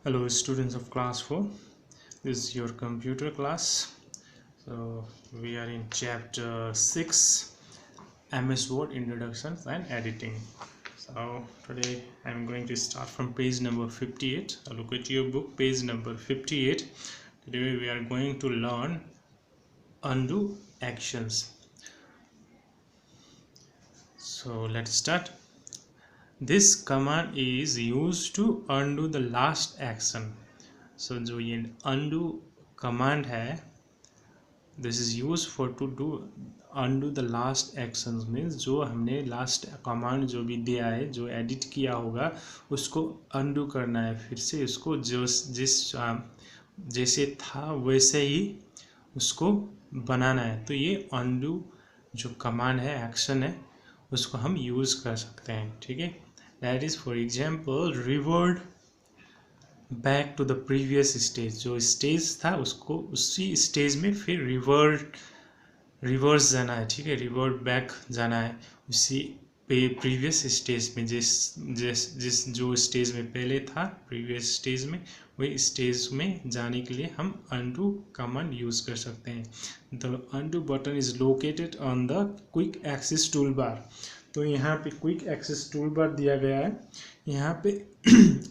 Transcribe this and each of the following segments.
Hello students of class 4. This is your computer class. So we are in chapter 6, MS Word Introductions and Editing. So today I'm going to start from page number 58. Look at your book, page number 58. Today we are going to learn undo actions. So let's start. This command is used to undo the last action. So जो ये undo command है, this is used for to do undo the last actions, means जो हमने last command जो भी दिया है, जो edit किया होगा उसको undo करना है, फिर से उसको जैसे था वैसे ही उसको बनाना है. तो ये undo जो command है, action है, उसको हम यूज़ कर सकते हैं. ठीक है, that is for example revert back to the previous stage. जो स्टेज था उसको उसी स्टेज में फिर रिवर्स जाना है. ठीक है, रिवर्ट बैक जाना है उसी प्रीवियस स्टेज में, जिस जो स्टेज में पहले था प्रीवियस स्टेज में, वही स्टेज में जाने के लिए हम undo कमांड यूज़ कर सकते हैं. The undo button is located on the quick access tool bar. तो यहाँ पे क्विक एक्सेस टूल बार दिया गया है. यहाँ पे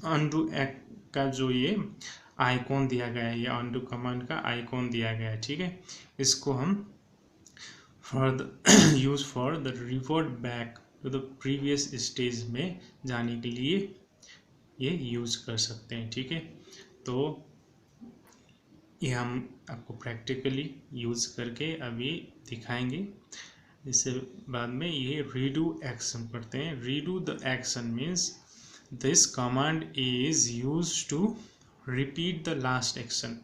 undo का जो ये आइकॉन दिया गया है, ये undo कमांड का आइकॉन दिया गया है. ठीक है, इसको हम for the use for the revert back to the previous stage में जाने के लिए ये यूज कर सकते हैं. ठीक है, तो ये हम आपको प्रैक्टिकली यूज करके अभी दिखाएंगे. इससे बाद में ये रीडू एक्शन पढ़ते हैं. Redo the action means this command is use to repeat the last action.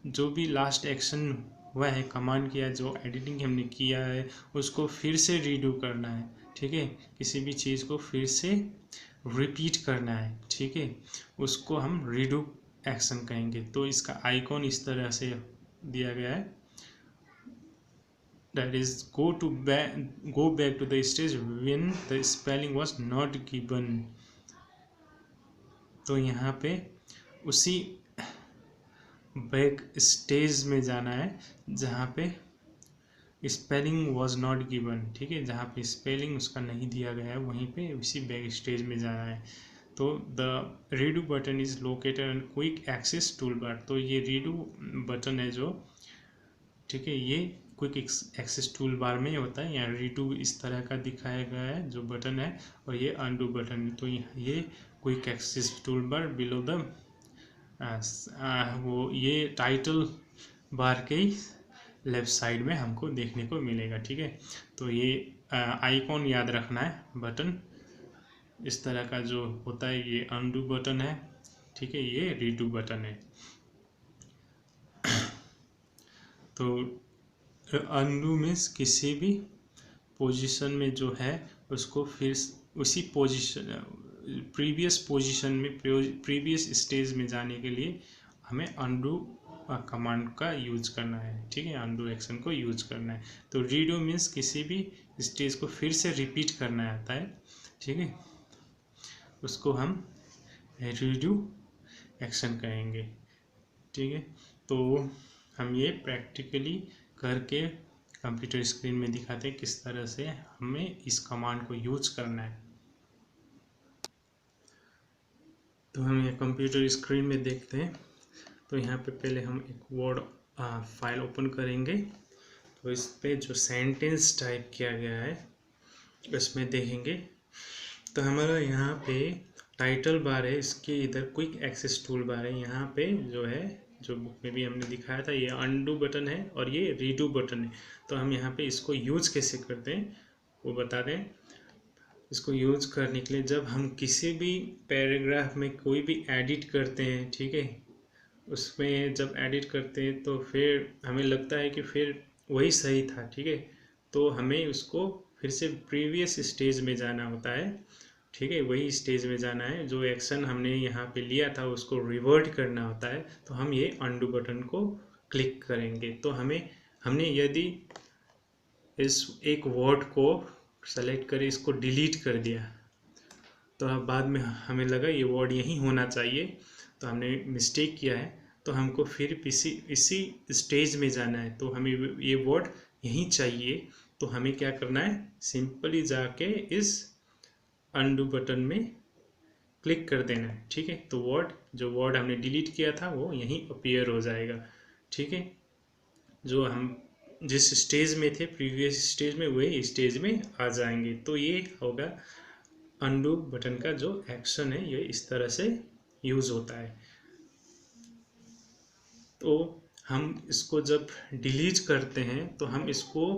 जो भी लास्ट एक्शन हुआ है कमांड किया, जो एडिटिंग हमने किया है, उसको फिर से रीडू करना है. ठीक है, किसी भी चीज़ को फिर से रिपीट करना है. ठीक है, उसको हम रीडू एक्शन कहेंगे. तो इसका आइकॉन इस तरह से दिया गया है, that is go back to the stage when the spelling was not given. तो यहाँ पे उसी बैक स्टेज में जाना है जहाँ पे स्पेलिंग वॉज नॉट गिवन. ठीक है, जहाँ पे स्पेलिंग उसका नहीं दिया गया है वहीं पे उसी बैक स्टेज में जाना है. तो the redo button is located on quick access tool bar. तो ये रीडू बटन है जो, ठीक है, ये क्विक एक्सेस टूल बार में होता है. यहाँ रीडू इस तरह का दिखाया गया है जो बटन है, और ये अनडू बटन. तो ये quick access tool bar below the वो ये टाइटल बार के लेफ्ट साइड में हमको देखने को मिलेगा. ठीक है, तो ये आइकॉन याद रखना है. बटन इस तरह का जो होता है ये अनडू बटन है. ठीक है, ये रीडू बटन है. तो अनडू मीन्स किसी भी पोजीशन में जो है उसको फिर उसी पोजीशन प्रीवियस पोजीशन में प्रीवियस स्टेज में जाने के लिए हमें अनडू कमांड का यूज करना है. ठीक है, अनडू एक्शन को यूज करना है. तो रीडू मीन्स किसी भी स्टेज को फिर से रिपीट करना आता है. ठीक है, उसको हम रीडू एक्शन कहेंगे. ठीक है, तो हम ये प्रैक्टिकली करके कंप्यूटर स्क्रीन में दिखाते हैं किस तरह से हमें इस कमांड को यूज करना है. तो हम ये कंप्यूटर स्क्रीन में देखते हैं. तो यहाँ पे पहले हम एक वर्ड फाइल ओपन करेंगे. तो इस पे जो सेंटेंस टाइप किया गया है उसमें देखेंगे. तो हमारा यहाँ पे टाइटल बार है, इसके इधर क्विक एक्सेस टूल बार है. यहाँ पे जो है, जो बुक में भी हमने दिखाया था, ये अनडू बटन है और ये रीडू बटन है. तो हम यहाँ पे इसको यूज कैसे करते हैं वो बता दें. इसको यूज करने के लिए जब हम किसी भी पैराग्राफ में कोई भी एडिट करते हैं, ठीक है, उसमें जब एडिट करते हैं तो फिर हमें लगता है कि फिर वही सही था. ठीक है, तो हमें उसको फिर से प्रीवियस स्टेज में जाना होता है. ठीक है, वही स्टेज में जाना है. जो एक्शन हमने यहाँ पे लिया था उसको रिवर्ट करना होता है. तो हम ये अनडू बटन को क्लिक करेंगे. तो हमने यदि इस एक वर्ड को सेलेक्ट करें, इसको डिलीट कर दिया, तो अब बाद में हमें लगा ये वर्ड यहीं होना चाहिए, तो हमने मिस्टेक किया है, तो हमको फिर इसी स्टेज में जाना है, तो हमें ये वर्ड यहीं चाहिए। तो हमें क्या करना है, सिंपली जाके इस अनडू बटन में क्लिक कर देना है, ठीक है। तो जो वर्ड हमने डिलीट किया था वो यहीं अपीयर हो जाएगा, ठीक है। जो हम जिस स्टेज में थे प्रीवियस स्टेज में, वही स्टेज में आ जाएंगे। तो ये होगा अनडू बटन का जो एक्शन है, ये इस तरह से यूज़ होता है। तो हम इसको जब डिलीट करते हैं तो हम इसको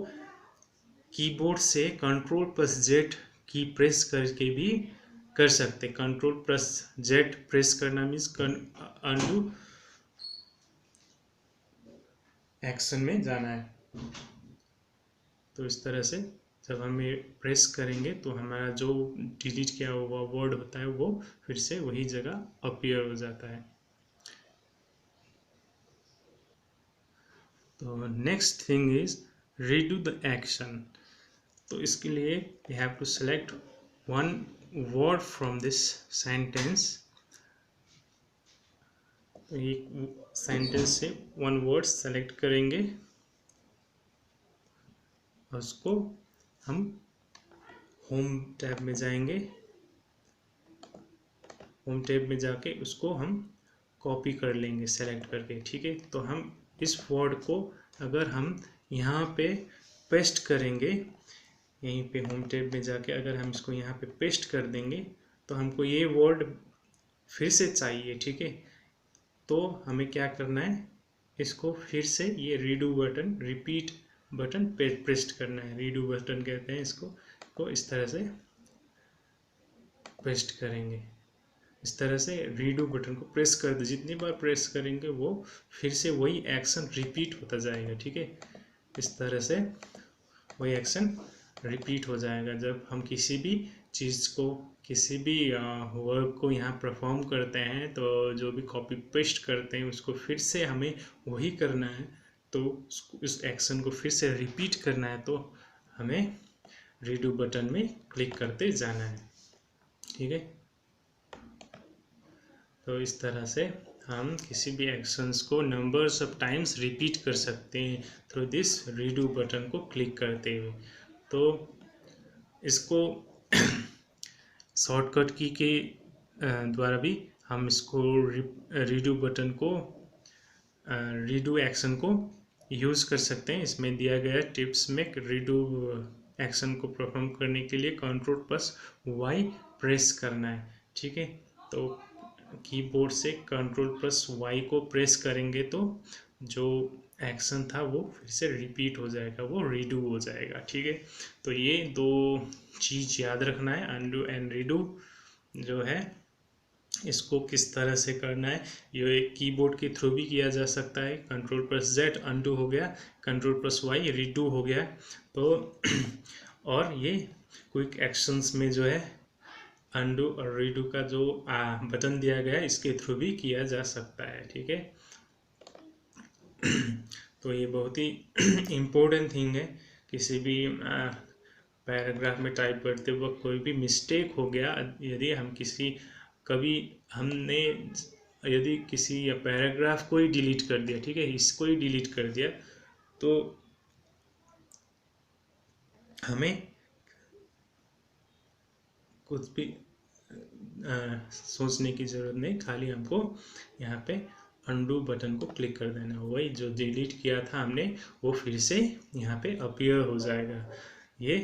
कीबोर्ड से Ctrl+Z की प्रेस करके भी कर सकते। Ctrl+Z प्रेस करना मीन्स अनडू एक्शन में जाना है। तो इस तरह से जब हम ये प्रेस करेंगे तो हमारा जो डिलीट किया हुआ वर्ड होता है वो फिर से वही जगह अपीयर हो जाता है। तो next thing is redo the action. तो इसके लिए we have to select one word from this sentence. तो एक सेंटेंस से वन वर्ड सेलेक्ट करेंगे, उसको हम होम टैब में जाएंगे, होम टैब में जाके उसको हम कॉपी कर लेंगे सेलेक्ट करके, ठीक है। तो हम इस वर्ड को अगर हम यहाँ पे पेस्ट करेंगे, यहीं पे होम टैब में जाके अगर हम इसको यहाँ पे पेस्ट कर देंगे तो हमको ये वर्ड फिर से चाहिए, ठीक है। तो हमें क्या करना है, इसको फिर से ये रीडू बटन, रिपीट बटन पे प्रेस करना है। रीडू बटन कहते हैं इसको, को इस तरह से पेस्ट करेंगे। इस तरह से रीडू बटन को प्रेस कर दे, जितनी बार प्रेस करेंगे वो फिर से वही एक्शन रिपीट होता जाएगा, ठीक है। इस तरह से वही एक्शन रिपीट हो जाएगा। जब हम किसी भी चीज़ को, किसी भी वर्क को यहाँ परफॉर्म करते हैं तो जो भी कॉपी पेस्ट करते हैं उसको फिर से हमें वही करना है। तो उस एक्शन को फिर से रिपीट करना है, तो हमें रीडू बटन में क्लिक करते जाना है, ठीक है। तो इस तरह से हम किसी भी एक्शंस को नंबर्स ऑफ टाइम्स रिपीट कर सकते हैं थ्रू दिस रीडू बटन को क्लिक करते हुए। तो इसको शॉर्टकट की के द्वारा भी हम इसको रीडू बटन को, रीडू एक्शन को यूज़ कर सकते हैं। इसमें दिया गया टिप्स में रीडू एक्शन को परफॉर्म करने के लिए Ctrl+Y प्रेस करना है, ठीक है। तो कीबोर्ड से Ctrl+Y को प्रेस करेंगे तो जो एक्शन था वो फिर से रिपीट हो जाएगा, वो रीडू हो जाएगा, ठीक है। तो ये दो चीज़ याद रखना है, अनडू एंड रीडू जो है, इसको किस तरह से करना है। ये कीबोर्ड के थ्रू भी किया जा सकता है। Ctrl+Z अनडू हो गया, Ctrl+Y रीडू हो गया। तो और ये क्विक एक्शंस में जो है अनडू और रीडू का जो बटन दिया गया है इसके थ्रू भी किया जा सकता है, ठीक है। तो ये बहुत ही इम्पोर्टेंट थिंग है। किसी भी पैराग्राफ में टाइप करते वक्त कोई भी मिस्टेक हो गया, यदि हम कभी हमने यदि किसी या पैराग्राफ को ही डिलीट कर दिया, ठीक है, इसको ही डिलीट कर दिया, तो हमें कुछ भी सोचने की ज़रूरत नहीं, खाली हमको यहाँ पे अनडू बटन को क्लिक कर देना है। वही जो डिलीट किया था हमने वो फिर से यहाँ पे अपीयर हो जाएगा। ये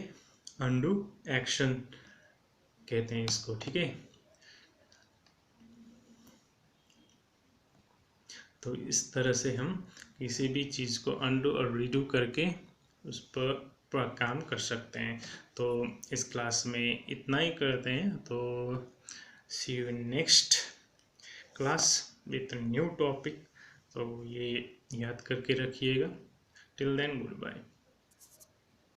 अनडू एक्शन कहते हैं इसको, ठीक है। तो इस तरह से हम किसी भी चीज़ को अनडू और रीडू करके उस पर काम कर सकते हैं। तो इस क्लास में इतना ही करते हैं। तो see you in next class with new topic. तो ये याद करके रखिएगा। Till then good bye.